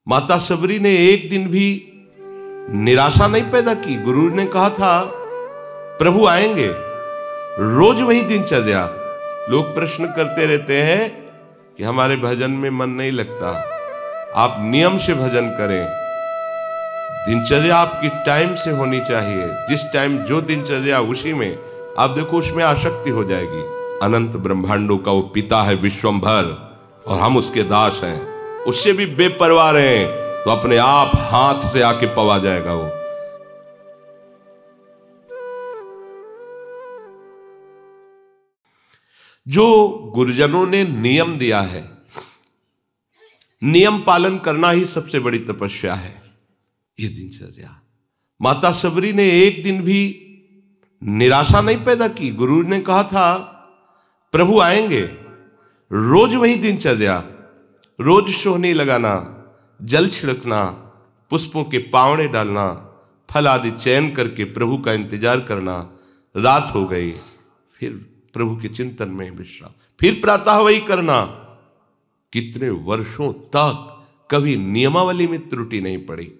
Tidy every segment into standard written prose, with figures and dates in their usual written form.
माता सबरी ने एक दिन भी निराशा नहीं पैदा की। गुरु ने कहा था प्रभु आएंगे, रोज वही दिनचर्या। लोग प्रश्न करते रहते हैं कि हमारे भजन में मन नहीं लगता। आप नियम से भजन करें, दिनचर्या आपकी टाइम से होनी चाहिए। जिस टाइम जो दिनचर्या उसी में, आप देखो उसमें आसक्ति हो जाएगी। अनंत ब्रह्मांडों का वो पिता है विश्वंभर, और हम उसके दास हैं। उससे भी बेपरवाह रहें तो अपने आप हाथ से आके पवा जाएगा वो। जो गुरुजनों ने नियम दिया है, नियम पालन करना ही सबसे बड़ी तपस्या है। ये दिनचर्या, माता सबरी ने एक दिन भी निराशा नहीं पैदा की। गुरु ने कहा था प्रभु आएंगे, रोज वही दिनचर्या। रोज सोहनी लगाना, जल छिड़कना, पुष्पों के पावड़े डालना, फल आदि चयन करके प्रभु का इंतजार करना। रात हो गई, फिर प्रभु के चिंतन में विश्राम, फिर प्रातः वही करना। कितने वर्षों तक कभी नियमावली में त्रुटि नहीं पड़ी।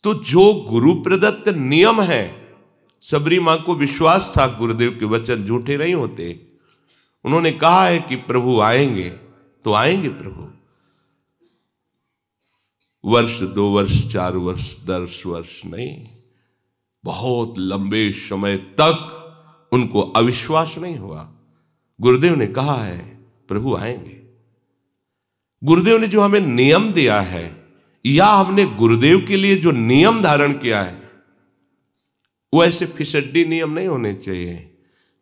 तो जो गुरु प्रदत्त नियम है, सबरी मां को विश्वास था गुरुदेव के वचन झूठे नहीं होते। उन्होंने कहा है कि प्रभु आएंगे तो आएंगे प्रभु। वर्ष, 2 वर्ष, 4 वर्ष, 10 वर्ष नहीं, बहुत लंबे समय तक उनको अविश्वास नहीं हुआ। गुरुदेव ने कहा है प्रभु आएंगे। गुरुदेव ने जो हमें नियम दिया है, या हमने गुरुदेव के लिए जो नियम धारण किया है, वो ऐसे फिसड्डी नियम नहीं होने चाहिए।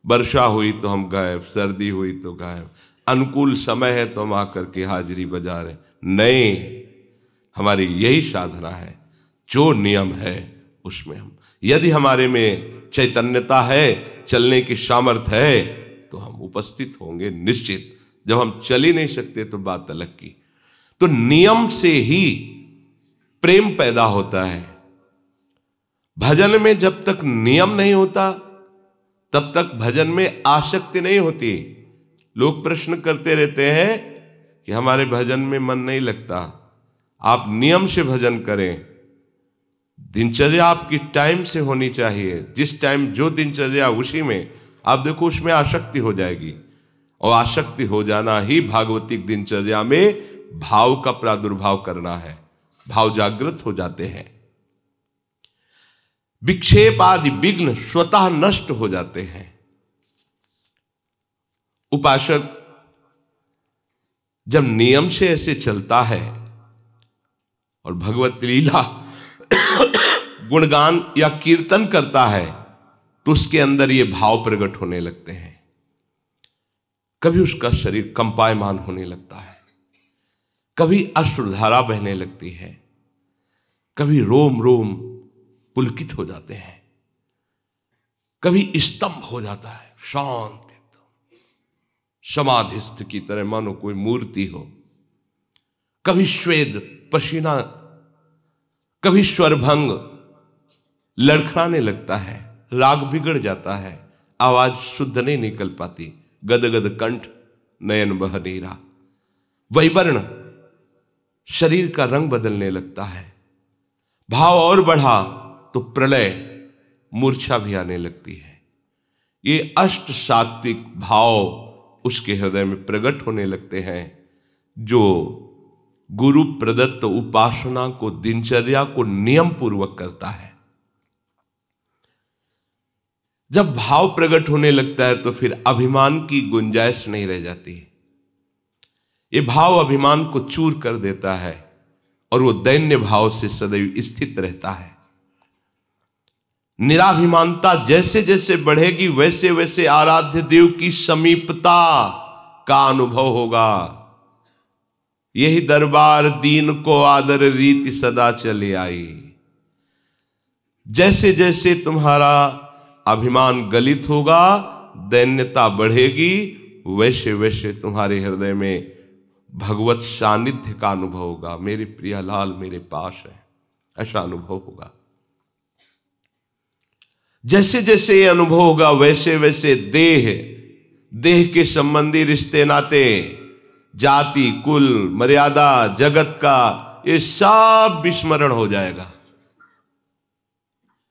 वर्षा हुई तो हम गायब, सर्दी हुई तो गायब, अनुकूल समय है तो हम आकर के हाजिरी बजा रहे। नहीं, हमारी यही साधना है। जो नियम है उसमें हम, यदि हमारे में चैतन्यता है, चलने की सामर्थ्य है, तो हम उपस्थित होंगे निश्चित। जब हम चल ही नहीं सकते तो बात अलग की। तो नियम से ही प्रेम पैदा होता है। भजन में जब तक नियम नहीं होता तब तक भजन में आसक्ति नहीं होती। लोग प्रश्न करते रहते हैं कि हमारे भजन में मन नहीं लगता। आप नियम से भजन करें, दिनचर्या आपकी टाइम से होनी चाहिए। जिस टाइम जो दिनचर्या उसी में, आप देखो उसमें आसक्ति हो जाएगी। और आसक्ति हो जाना ही भागवतिक दिनचर्या में भाव का प्रादुर्भाव करना है। भाव जागृत हो जाते हैं, विक्षेप आदि विघ्न स्वतः नष्ट हो जाते हैं। उपासक जब नियम से ऐसे चलता है और भगवत लीला गुणगान या कीर्तन करता है, तो उसके अंदर ये भाव प्रकट होने लगते हैं। कभी उसका शरीर कंपायमान होने लगता है, कभी अश्रुधारा बहने लगती है, कभी रोम रोम पुलकित हो जाते हैं, कभी स्तंभ हो जाता है, शांत एकदम समाधिस्थ की तरह मानो कोई मूर्ति हो। कभी श्वेत पसीना, कभी स्वरभंग लड़खड़ाने लगता है, राग बिगड़ जाता है, आवाज शुद्ध नहीं निकल पाती, गदगद कंठ, नयन बह नीरा, वैवर्ण, शरीर का रंग बदलने लगता है। भाव और बढ़ा तो प्रलय, मूर्छा भी आने लगती है। ये अष्ट सात्विक भाव उसके हृदय में प्रकट होने लगते हैं। जो गुरु प्रदत्त उपासना को, दिनचर्या को नियम पूर्वक करता है। जब भाव प्रकट होने लगता है तो फिर अभिमान की गुंजाइश नहीं रह जाती। ये भाव अभिमान को चूर कर देता है और वो दैन्य भाव से सदैव स्थित रहता है। निराभिमानता जैसे जैसे बढ़ेगी वैसे वैसे आराध्य देव की समीपता का अनुभव होगा। यही दरबार दीन को आदर रीति सदा चली आई। जैसे जैसे तुम्हारा अभिमान गलित होगा, दैन्यता बढ़ेगी, वैसे वैसे तुम्हारे हृदय में भगवत सानिध्य का अनुभव होगा। मेरे प्रिय लाल मेरे पास है, ऐसा अनुभव होगा। जैसे जैसे ये अनुभव होगा वैसे वैसे देह के संबंधी रिश्ते नाते, जाति, कुल, मर्यादा, जगत का ये सब विस्मरण हो जाएगा,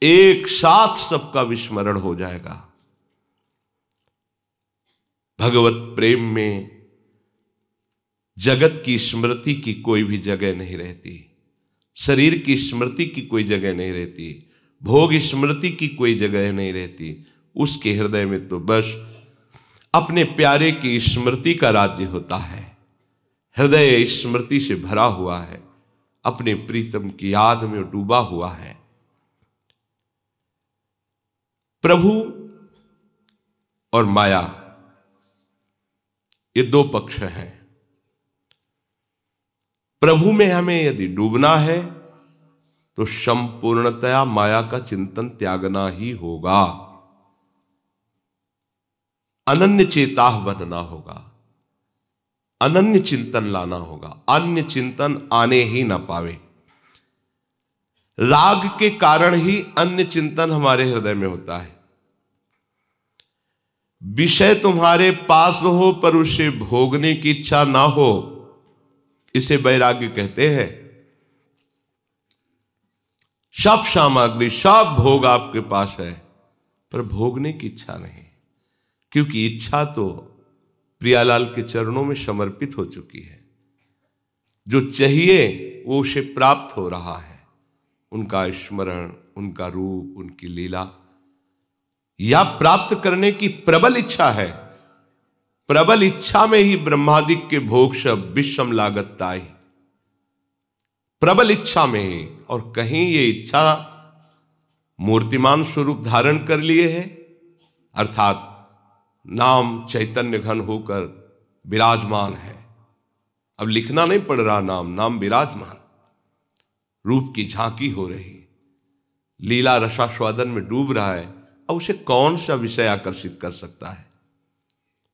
एक साथ सबका विस्मरण हो जाएगा। भगवत प्रेम में जगत की स्मृति की कोई भी जगह नहीं रहती, शरीर की स्मृति की कोई जगह नहीं रहती, भोग स्मृति की कोई जगह नहीं रहती। उसके हृदय में तो बस अपने प्यारे की स्मृति का राज्य होता है। हृदय स्मृति से भरा हुआ है, अपने प्रीतम की याद में डूबा हुआ है। प्रभु और माया ये दो पक्ष हैं। प्रभु में हमें यदि डूबना है तो संपूर्णतया माया का चिंतन त्यागना ही होगा, अनन्य चेताह बनना होगा, अनन्य चिंतन लाना होगा। अन्य चिंतन आने ही ना पावे। राग के कारण ही अन्य चिंतन हमारे हृदय में होता है। विषय तुम्हारे पास हो पर उसे भोगने की इच्छा ना हो, इसे वैराग्य कहते हैं। सब सामग्री, सब भोग आपके पास है पर भोगने की इच्छा नहीं, क्योंकि इच्छा तो प्रियालाल के चरणों में समर्पित हो चुकी है। जो चाहिए वो उसे प्राप्त हो रहा है। उनका स्मरण, उनका रूप, उनकी लीला, या प्राप्त करने की प्रबल इच्छा है। प्रबल इच्छा में ही ब्रह्मादिक के भोग सब विषम लागत ताई, प्रबल इच्छा में ही। और कहीं ये इच्छा मूर्तिमान स्वरूप धारण कर लिए है, अर्थात नाम चैतन्य घन होकर विराजमान है। अब लिखना नहीं पड़ रहा, नाम विराजमान, रूप की झांकी हो रही, लीला रसास्वादन में डूब रहा है। अब उसे कौन सा विषय आकर्षित कर सकता है?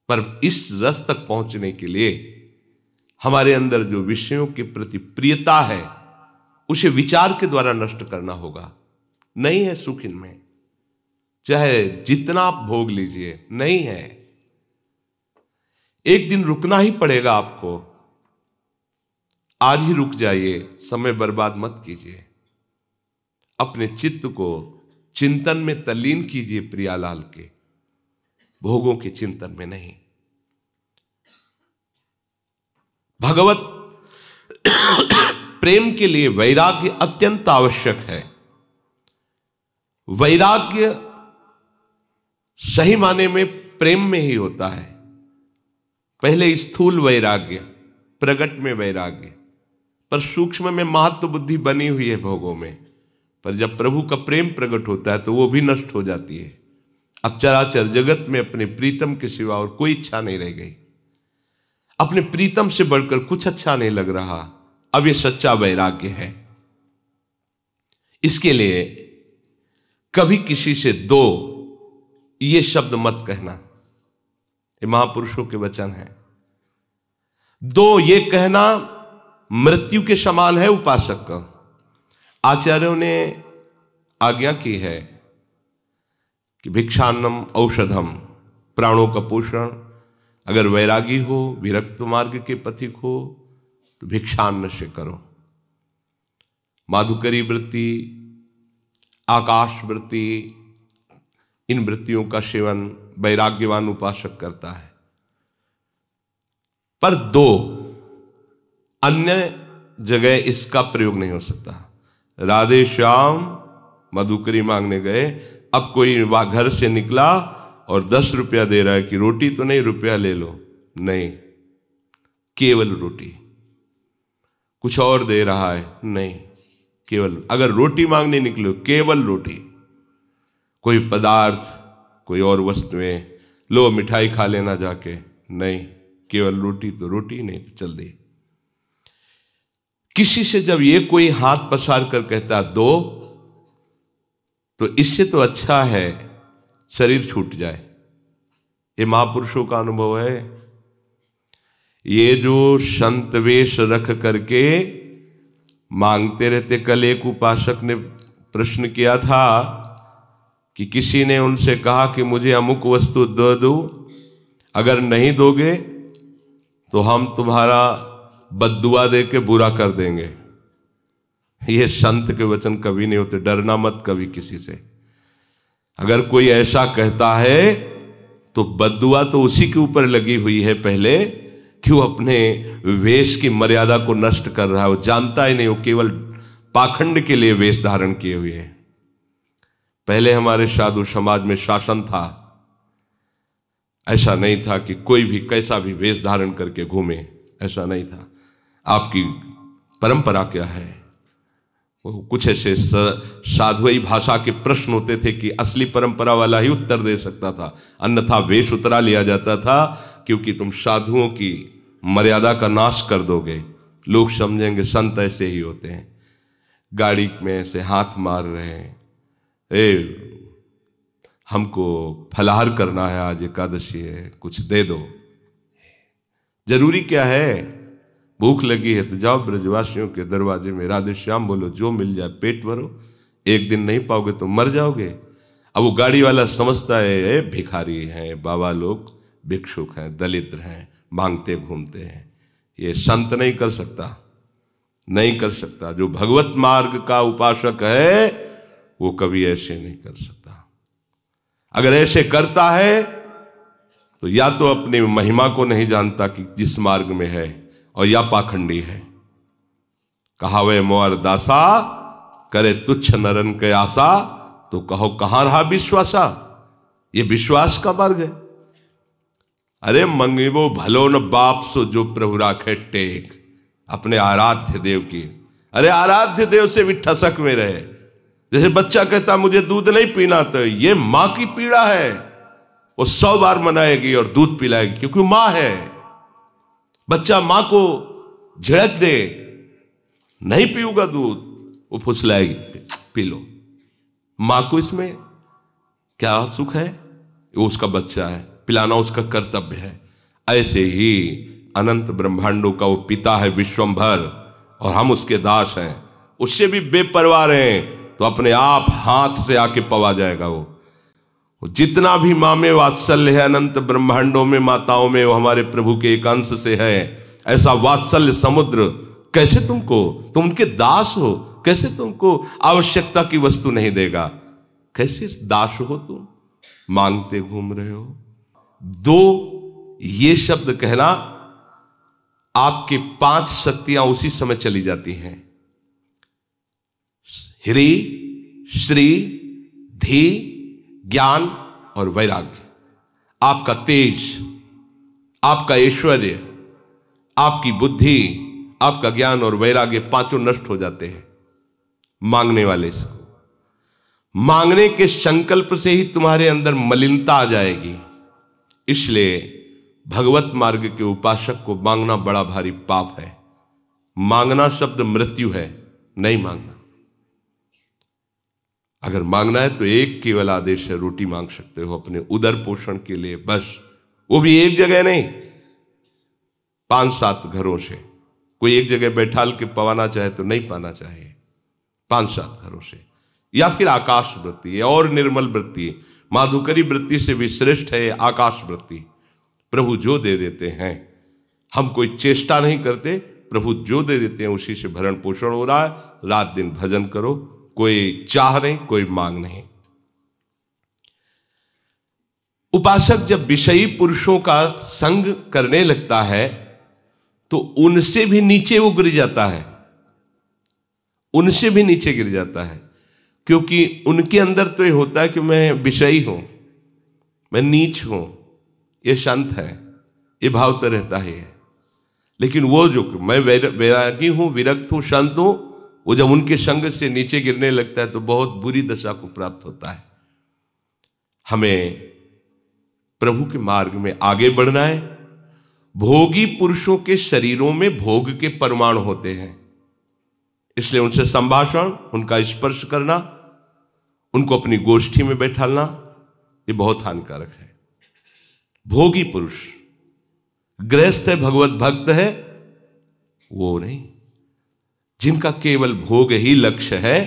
पर इस रस तक पहुंचने के लिए हमारे अंदर जो विषयों के प्रति प्रियता है उसे विचार के द्वारा नष्ट करना होगा। नहीं है सुख इनमें, चाहे जितना आप भोग लीजिए, नहीं है। एक दिन रुकना ही पड़ेगा आपको। आज ही रुक जाइए, समय बर्बाद मत कीजिए। अपने चित्त को चिंतन में तल्लीन कीजिए, प्रियालाल के, भोगों के चिंतन में नहीं। भगवत प्रेम के लिए वैराग्य अत्यंत आवश्यक है। वैराग्य सही माने में प्रेम में ही होता है। पहले स्थूल वैराग्य, प्रगट में वैराग्य, पर सूक्ष्म में महत्व बुद्धि बनी हुई है भोगों में। पर जब प्रभु का प्रेम प्रकट होता है तो वो भी नष्ट हो जाती है। अब चराचर जगत में अपने प्रीतम के सिवा और कोई इच्छा नहीं रह गई। अपने प्रीतम से बढ़कर कुछ अच्छा नहीं लग रहा। अब ये सच्चा वैराग्य है। इसके लिए कभी किसी से दो ये शब्द मत कहना। ये महापुरुषों के वचन है। दो ये कहना मृत्यु के समान है उपासक का। आचार्यों ने आज्ञा की है कि भिक्षान्नम औषधम, प्राणों का पोषण। अगर वैरागी हो, विरक्त मार्ग के पथिक हो तो भिक्षान्न से करो। माधुकरी वृत्ति, आकाश वृत्ति, इन वृत्तियों का सेवन वैराग्यवान उपासक करता है। पर दो अन्य जगह इसका प्रयोग नहीं हो सकता। राधे श्याम मधुकरी मांगने गए, अब कोई घर से निकला और 10 रुपया दे रहा है कि रोटी तो नहीं, रुपया ले लो, नहीं, केवल रोटी। कुछ और दे रहा है, नहीं, केवल। अगर रोटी मांगने निकलो, केवल रोटी। कोई पदार्थ, कोई और वस्तुएं, लो मिठाई खा लेना जाके, नहीं, केवल रोटी तो रोटी, नहीं तो चल दे। किसी से जब ये कोई हाथ पसार कर कहता दो, तो इससे तो अच्छा है शरीर छूट जाए। ये महापुरुषों का अनुभव है। ये जो संत वेश रख करके मांगते रहते। कल एक उपासक ने प्रश्न किया था कि किसी ने उनसे कहा कि मुझे अमुक वस्तु दे दो, अगर नहीं दोगे तो हम तुम्हारा बद्दुआ दे के बुरा कर देंगे। ये संत के वचन कभी नहीं होते। डरना मत कभी किसी से। अगर कोई ऐसा कहता है तो बद्दुआ तो उसी के ऊपर लगी हुई है पहले, क्यों अपने वेश की मर्यादा को नष्ट कर रहा है। वो जानता ही नहीं, वो केवल पाखंड के लिए वेश धारण किए हुए है। पहले हमारे साधु समाज में शासन था, ऐसा नहीं था कि कोई भी कैसा भी वेश धारण करके घूमे, ऐसा नहीं था। आपकी परंपरा क्या है? वो कुछ ऐसे साधुई भाषा के प्रश्न होते थे कि असली परंपरा वाला ही उत्तर दे सकता था, अन्यथा वेश उतरा लिया जाता था, क्योंकि तुम साधुओं की मर्यादा का नाश कर दोगे, लोग समझेंगे संत ऐसे ही होते हैं। गाड़ी में ऐसे हाथ मार रहे हैं, हमको फलाहार करना है, आज एकादशी है, कुछ दे दो। जरूरी क्या है? भूख लगी है तो जाओ ब्रजवासियों के दरवाजे में राधे श्याम बोलो, जो मिल जाए पेट भरो। एक दिन नहीं पाओगे तो मर जाओगे। अब वो गाड़ी वाला समझता है भिखारी हैं, बाबा लोग भिक्षुक हैं, दलित हैं, मांगते घूमते हैं। ये संत नहीं कर सकता, नहीं कर सकता। जो भगवत मार्ग का उपासक है वो कभी ऐसे नहीं कर सकता। अगर ऐसे करता है तो या तो अपनी महिमा को नहीं जानता कि जिस मार्ग में है, और या पाखंडी है। कहावे मोर दासा करे तुच्छ नरन के आशा, तो कहो कहां रहा विश्वासा। ये विश्वास का मार्ग है। अरे मंगिबो भलो न बाप सो जो प्रभु राखे टेक, अपने आराध्य देव की। अरे आराध्य देव से भी ठसक में रहे। जैसे बच्चा कहता मुझे दूध नहीं पीना, तो ये मां की पीड़ा है, वो 100 बार मनाएगी और दूध पिलाएगी, क्योंकि मां है। बच्चा मां को झिड़क दे, नहीं पीऊंगा दूध, वो फुसलाएगी, पी लो। मां को इसमें क्या सुख है? वो उसका बच्चा है, पिलाना उसका कर्तव्य है। ऐसे ही अनंत ब्रह्मांडों का वो पिता है विश्वंभर, और हम उसके दास हैं। उससे भी बेपरवाह हैं तो अपने आप हाथ से आके पवा जाएगा। वो जितना भी माँ में वात्सल्य है अनंत ब्रह्मांडों में, माताओं में, वो हमारे प्रभु के एक अंश से है। ऐसा वात्सल्य समुद्र कैसे तुम उनके दास हो, कैसे तुमको आवश्यकता की वस्तु नहीं देगा? कैसे दास हो तुम, मांगते घूम रहे हो? 2 ये शब्द कहना, आपके 5 शक्तियां उसी समय चली जाती हैं। ह्री, श्री, धी, ज्ञान और वैराग्य। आपका तेज, आपका ऐश्वर्य, आपकी बुद्धि, आपका ज्ञान और वैराग्य, 5 नष्ट हो जाते हैं मांगने वाले से। मांगने के संकल्प से ही तुम्हारे अंदर मलिनता आ जाएगी। इसलिए भगवत मार्ग के उपासक को मांगना बड़ा भारी पाप है। मांगना शब्द मृत्यु है, नहीं मांगना। अगर मांगना है तो एक केवल आदेश है, रोटी मांग सकते हो अपने उदर पोषण के लिए, बस। वो भी एक जगह नहीं, 5-7 घरों से। कोई एक जगह बैठाल के पवाना चाहे तो नहीं पाना चाहिए, 5-7 घरों से। या फिर आकाश वृत्ति है और निर्मल वृत्ति, माधुकरी वृत्ति से भी श्रेष्ठ है आकाश वृत्ति। प्रभु जो दे देते हैं, हम कोई चेष्टा नहीं करते, प्रभु जो दे देते हैं उसी से भरण पोषण हो रहा है। रात दिन भजन करो, कोई चाह नहीं, कोई मांग नहीं। उपासक जब विषयी पुरुषों का संग करने लगता है तो उनसे भी नीचे वो गिर जाता है, उनसे भी नीचे गिर जाता है। क्योंकि उनके अंदर तो ये होता है कि मैं विषयी हूं, मैं नीच हूं, ये संत है, ये भाव तो रहता ही है। लेकिन वो जो मैं वैरागी हूं, विरक्त हूं, संत हूं, वो जब उनके संग से नीचे गिरने लगता है तो बहुत बुरी दशा को प्राप्त होता है। हमें प्रभु के मार्ग में आगे बढ़ना है। भोगी पुरुषों के शरीरों में भोग के परमाणु होते हैं, इसलिए उनसे संभाषण, उनका स्पर्श करना, उनको अपनी गोष्ठी में बैठालना, ये बहुत हानिकारक है। भोगी पुरुष, गृहस्थ है, भगवत भक्त है, वो नहीं। जिनका केवल भोग ही लक्ष्य है,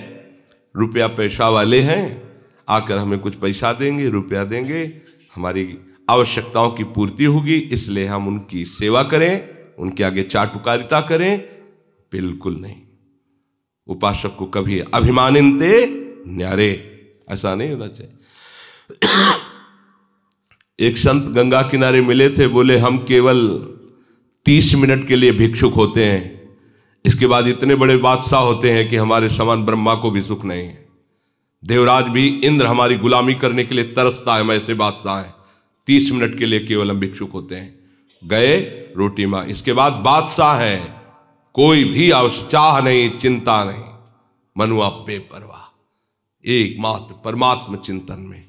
रुपया पैसा वाले हैं, आकर हमें कुछ पैसा देंगे, रुपया देंगे, हमारी आवश्यकताओं की पूर्ति होगी, इसलिए हम उनकी सेवा करें, उनके आगे चाटुकारिता करें, बिल्कुल नहीं। उपासक को कभी अभिमानिनते न्यारे, ऐसा नहीं होना चाहिए। एक संत गंगा किनारे मिले थे, बोले हम केवल 30 मिनट के लिए भिक्षुक होते हैं, इसके बाद इतने बड़े बादशाह होते हैं कि हमारे समान ब्रह्मा को भी सुख नहीं है। देवराज भी इंद्र हमारी गुलामी करने के लिए तरसता है, हम ऐसे बादशाह हैं। 30 मिनट के लिए केवल हम भिक्षुक होते हैं, गए रोटी मां, इसके बाद बादशाह है, कोई भी चाह नहीं, चिंता नहीं, मनुआ बेपरवाह, एकमात्र परमात्म चिंतन में,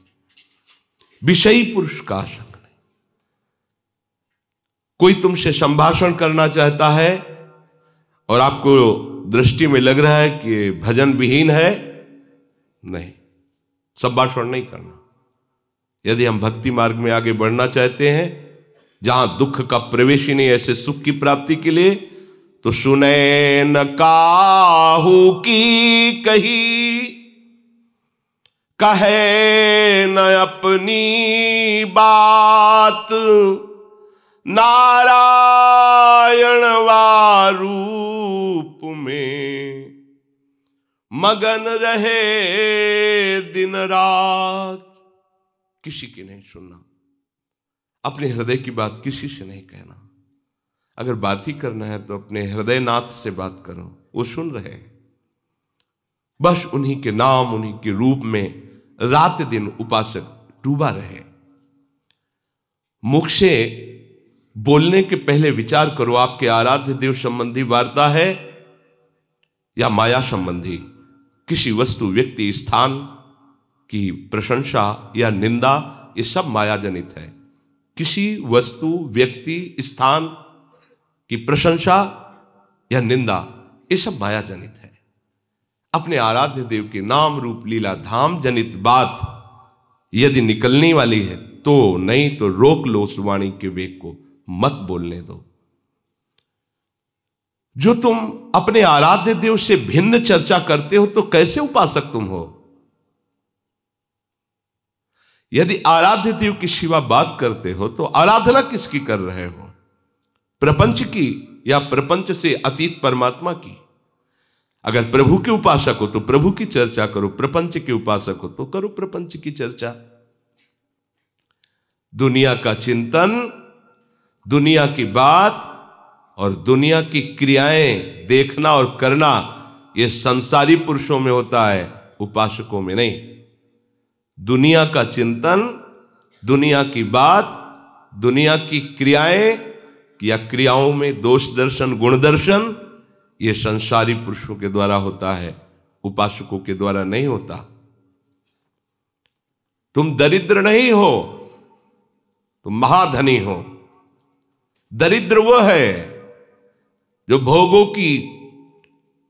विषयी पुरुष का आशंक नहीं। कोई तुमसे संभाषण करना चाहता है और आपको दृष्टि में लग रहा है कि भजन विहीन है, नहीं, संभाषण नहीं करना। यदि हम भक्ति मार्ग में आगे बढ़ना चाहते हैं, जहां दुख का प्रवेश ही नहीं, ऐसे सुख की प्राप्ति के लिए, तो सुने न काहू की कही, कहे न अपनी बात, नारायण वारूप में मगन रहे दिन रात। किसी की नहीं सुनना, अपने हृदय की बात किसी से नहीं कहना। अगर बात ही करना है तो अपने हृदयनाथ से बात करो, वो सुन रहे। बस उन्हीं के नाम, उन्हीं के रूप में रात दिन उपासक डूबा रहे। मुख से बोलने के पहले विचार करो, आपके आराध्य देव संबंधी वार्ता है या माया संबंधी। किसी वस्तु, व्यक्ति, स्थान की प्रशंसा या निंदा, ये सब माया जनित है। किसी वस्तु, व्यक्ति, स्थान की प्रशंसा या निंदा, ये सब माया जनित है। अपने आराध्य देव के नाम रूप लीला धाम जनित बात यदि निकलने वाली है तो, नहीं तो रोक लो उस वाणी के वेग को, मत बोलने दो। जो तुम अपने आराध्य देव से भिन्न चर्चा करते हो तो कैसे उपासक तुम हो? यदि आराध्य देव की शिवा बात करते हो तो आराधना किसकी कर रहे हो? प्रपंच की या प्रपंच से अतीत परमात्मा की? अगर प्रभु के उपासक हो तो प्रभु की चर्चा करो, प्रपंच के उपासक हो तो करो प्रपंच की चर्चा। दुनिया का चिंतन, दुनिया की बात और दुनिया की क्रियाएं देखना और करना, यह संसारी पुरुषों में होता है, उपासकों में नहीं। दुनिया का चिंतन, दुनिया की बात, दुनिया की क्रियाएं या क्रियाओं में दोष दर्शन, गुण दर्शन, यह संसारी पुरुषों के द्वारा होता है, उपासकों के द्वारा नहीं होता। तुम दरिद्र नहीं हो, तुम महाधनी हो। दरिद्र वो है जो भोगों की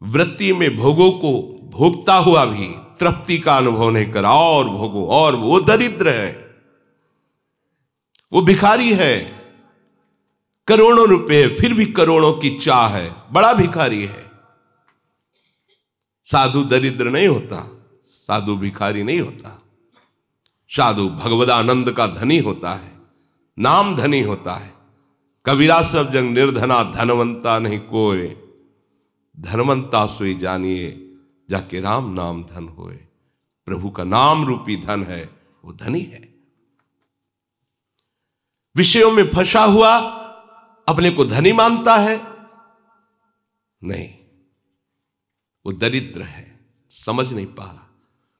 वृत्ति में भोगों को भोगता हुआ भी तृप्ति का अनुभव नहीं करा, और भोगो, और वो दरिद्र है, वो भिखारी है। करोड़ों रुपए फिर भी करोड़ों की चाह है, बड़ा भिखारी है। साधु दरिद्र नहीं होता, साधु भिखारी नहीं होता। साधु भगवदानंद का धनी होता है, नाम धनी होता है। कबीरा सब जंग निर्धना, धनवंता नहीं कोय, धनवंता सोई जानिए, जाके राम नाम धन होए। प्रभु का नाम रूपी धन है, वो धनी है। विषयों में फंसा हुआ अपने को धनी मानता है, नहीं, वो दरिद्र है, समझ नहीं पा रहा।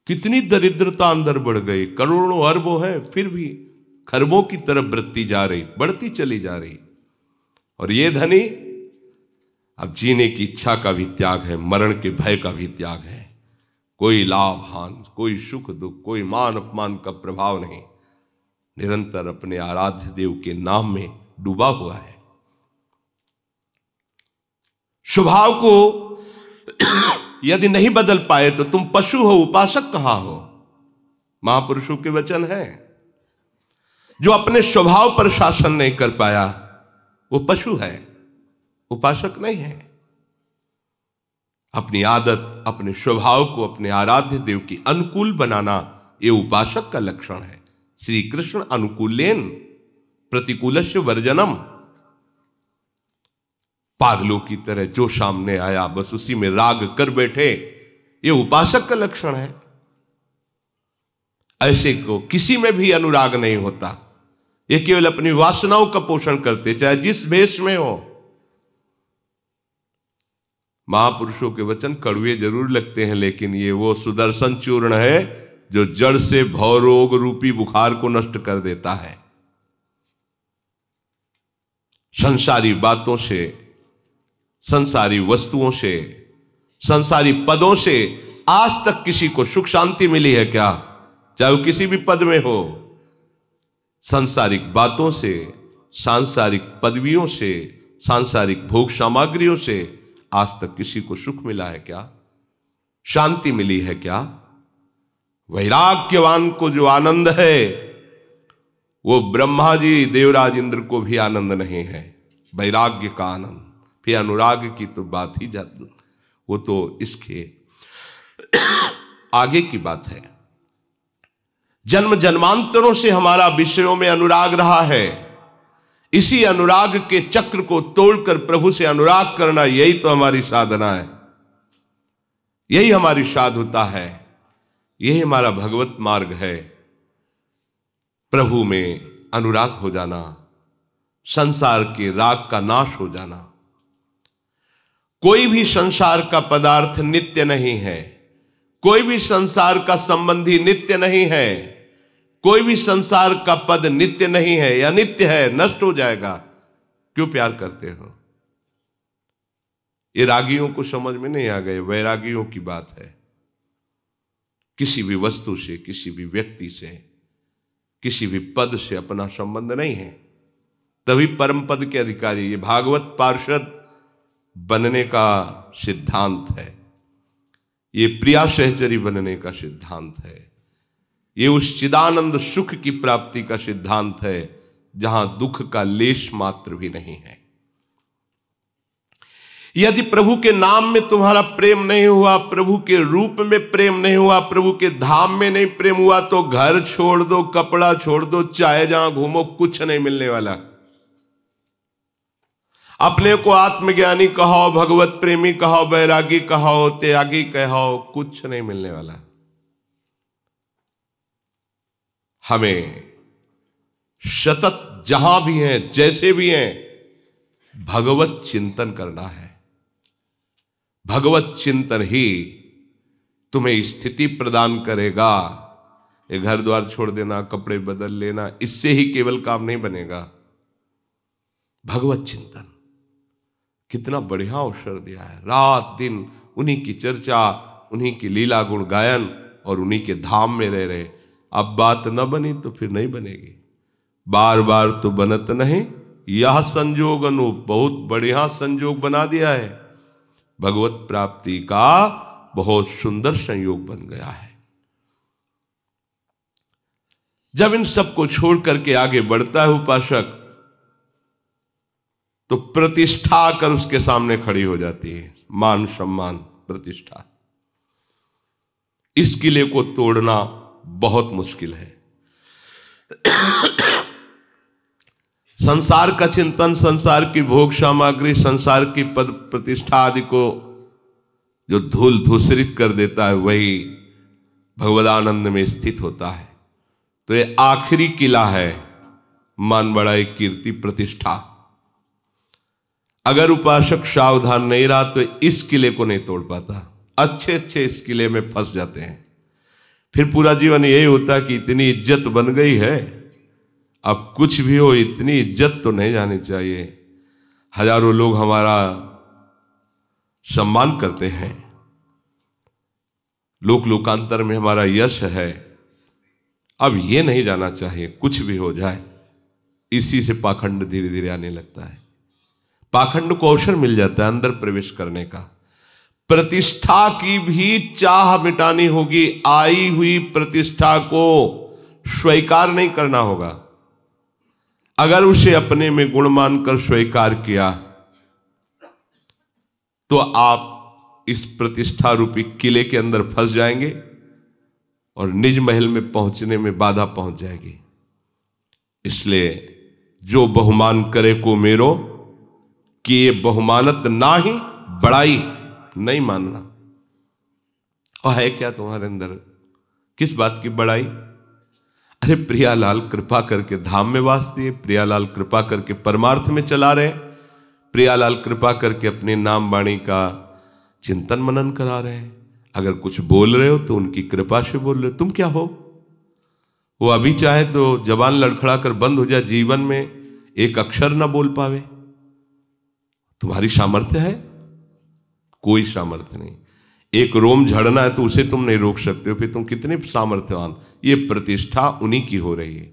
कितनी दरिद्रता अंदर बढ़ गई, करोड़ों अरबों है, फिर भी खरबों की तरफ बढ़ती जा रही, बढ़ती चली जा रही। और ये धनी, अब जीने की इच्छा का भी त्याग है, मरण के भय का भी त्याग है। कोई लाभ हान, कोई सुख दुख, कोई मान अपमान का प्रभाव नहीं, निरंतर अपने आराध्य देव के नाम में डूबा हुआ है। स्वभाव को यदि नहीं बदल पाए तो तुम पशु हो, उपासक कहां हो? महापुरुषों के वचन है, जो अपने स्वभाव पर शासन नहीं कर पाया वो पशु है, उपासक नहीं है। अपनी आदत, अपने स्वभाव को अपने आराध्य देव की अनुकूल बनाना, ये उपासक का लक्षण है। श्री कृष्ण अनुकूलेन प्रतिकूलस्य वर्जनम। पागलों की तरह जो सामने आया बस उसी में राग कर बैठे, ये उपासक का लक्षण है। ऐसे को किसी में भी अनुराग नहीं होता, ये केवल अपनी वासनाओं का पोषण करते, चाहे जिस भेष में हो। महापुरुषों के वचन कड़वे जरूर लगते हैं, लेकिन ये वो सुदर्शन चूर्ण है जो जड़ से भवरोग रूपी बुखार को नष्ट कर देता है। संसारी बातों से, संसारी वस्तुओं से, संसारी पदों से आज तक किसी को सुख शांति मिली है क्या? चाहे वो किसी भी पद में हो। सांसारिक बातों से, सांसारिक पदवियों से, सांसारिक भोग सामग्रियों से आज तक किसी को सुख मिला है क्या? शांति मिली है क्या? वैराग्यवान को जो आनंद है वो ब्रह्मा जी देवराज इंद्र को भी आनंद नहीं है, वैराग्य का आनंद। फिर अनुराग की तो बात ही जाती, वो तो इसके आगे की बात है। जन्म जन्मांतरों से हमारा विषयों में अनुराग रहा है, इसी अनुराग के चक्र को तोड़कर प्रभु से अनुराग करना, यही तो हमारी साधना है, यही हमारी साधुता है, यही हमारा भगवत मार्ग है। प्रभु में अनुराग हो जाना, संसार के राग का नाश हो जाना। कोई भी संसार का पदार्थ नित्य नहीं है, कोई भी संसार का संबंधी नित्य नहीं है, कोई भी संसार का पद नित्य नहीं है, या नित्य है, नष्ट हो जाएगा। क्यों प्यार करते हो? ये रागियों को समझ में नहीं आ गए, वैरागियों की बात है। किसी भी वस्तु से, किसी भी व्यक्ति से, किसी भी पद से अपना संबंध नहीं है, तभी परम पद के अधिकारी। ये भागवत पार्षद बनने का सिद्धांत है, ये प्रिया सहचरी बनने का सिद्धांत है, ये उस चिदानंद सुख की प्राप्ति का सिद्धांत है जहां दुख का लेश मात्र भी नहीं है। यदि प्रभु के नाम में तुम्हारा प्रेम नहीं हुआ, प्रभु के रूप में प्रेम नहीं हुआ, प्रभु के धाम में नहीं प्रेम हुआ, तो घर छोड़ दो, कपड़ा छोड़ दो, चाहे जहां घूमो, कुछ नहीं मिलने वाला। अपने को आत्मज्ञानी कहो, भगवत प्रेमी कहो, बैरागी कहो, त्यागी कहो, कुछ नहीं मिलने वाला। हमें सतत जहां भी हैं, जैसे भी हैं, भगवत चिंतन करना है। भगवत चिंतन ही तुम्हें स्थिति प्रदान करेगा। ये घर द्वार छोड़ देना, कपड़े बदल लेना, इससे ही केवल काम नहीं बनेगा। भगवत चिंतन कितना बढ़िया अवसर दिया है, रात दिन उन्हीं की चर्चा, उन्हीं की लीला गुण गायन और उन्हीं के धाम में रह रहे। अब बात न बनी तो फिर नहीं बनेगी, बार बार तो बनत नहीं, यह संजोग अनु बहुत बढ़िया संजोग बना दिया है। भगवत प्राप्ति का बहुत सुंदर संयोग बन गया है। जब इन सबको छोड़ करके आगे बढ़ता है उपासक, तो प्रतिष्ठा कर उसके सामने खड़ी हो जाती है, मान सम्मान प्रतिष्ठा। इस किले को तोड़ना बहुत मुश्किल है। संसार का चिंतन, संसार की भोग सामग्री, संसार की पद प्रतिष्ठा आदि को जो धूल धूसरित कर देता है, वही भगवदानंद में स्थित होता है। तो ये आखिरी किला है, मान बढ़ाई कीर्ति प्रतिष्ठा। अगर उपासक सावधान नहीं रहा तो इस किले को नहीं तोड़ पाता। अच्छे अच्छे इस किले में फंस जाते हैं, फिर पूरा जीवन यही होता कि इतनी इज्जत बन गई है, अब कुछ भी हो इतनी इज्जत तो नहीं जानी चाहिए। हजारों लोग हमारा सम्मान करते हैं, लोक लोकांतर में हमारा यश है, अब ये नहीं जाना चाहिए कुछ भी हो जाए। इसी से पाखंड धीरे धीरे आने लगता है। पाखंड को अवसर मिल जाता है अंदर प्रवेश करने का। प्रतिष्ठा की भी चाह मिटानी होगी, आई हुई प्रतिष्ठा को स्वीकार नहीं करना होगा। अगर उसे अपने में गुण मानकर स्वीकार किया तो आप इस प्रतिष्ठा रूपी किले के अंदर फंस जाएंगे और निज महल में पहुंचने में बाधा पहुंच जाएगी। इसलिए जो बहुमान करे को मेरो, कि ये बहुमानत ना ही बड़ाई नहीं मानना। और है क्या तुम्हारे अंदर, किस बात की बड़ाई? अरे प्रियालाल कृपा करके धाम में वास दिए, प्रियालाल कृपा करके परमार्थ में चला रहे, प्रियालाल कृपा करके अपने नाम वाणी का चिंतन मनन करा रहे हैं। अगर कुछ बोल रहे हो तो उनकी कृपा से बोल रहे हो। तुम क्या हो? वो अभी चाहे तो जबान लड़खड़ा कर बंद हो जाए, जीवन में एक अक्षर ना बोल पावे। तुम्हारी सामर्थ्य है? कोई सामर्थ्य नहीं। एक रोम झड़ना है तो उसे तुम नहीं रोक सकते हो, फिर तुम कितने सामर्थ्यवान। ये प्रतिष्ठा उन्हीं की हो रही है।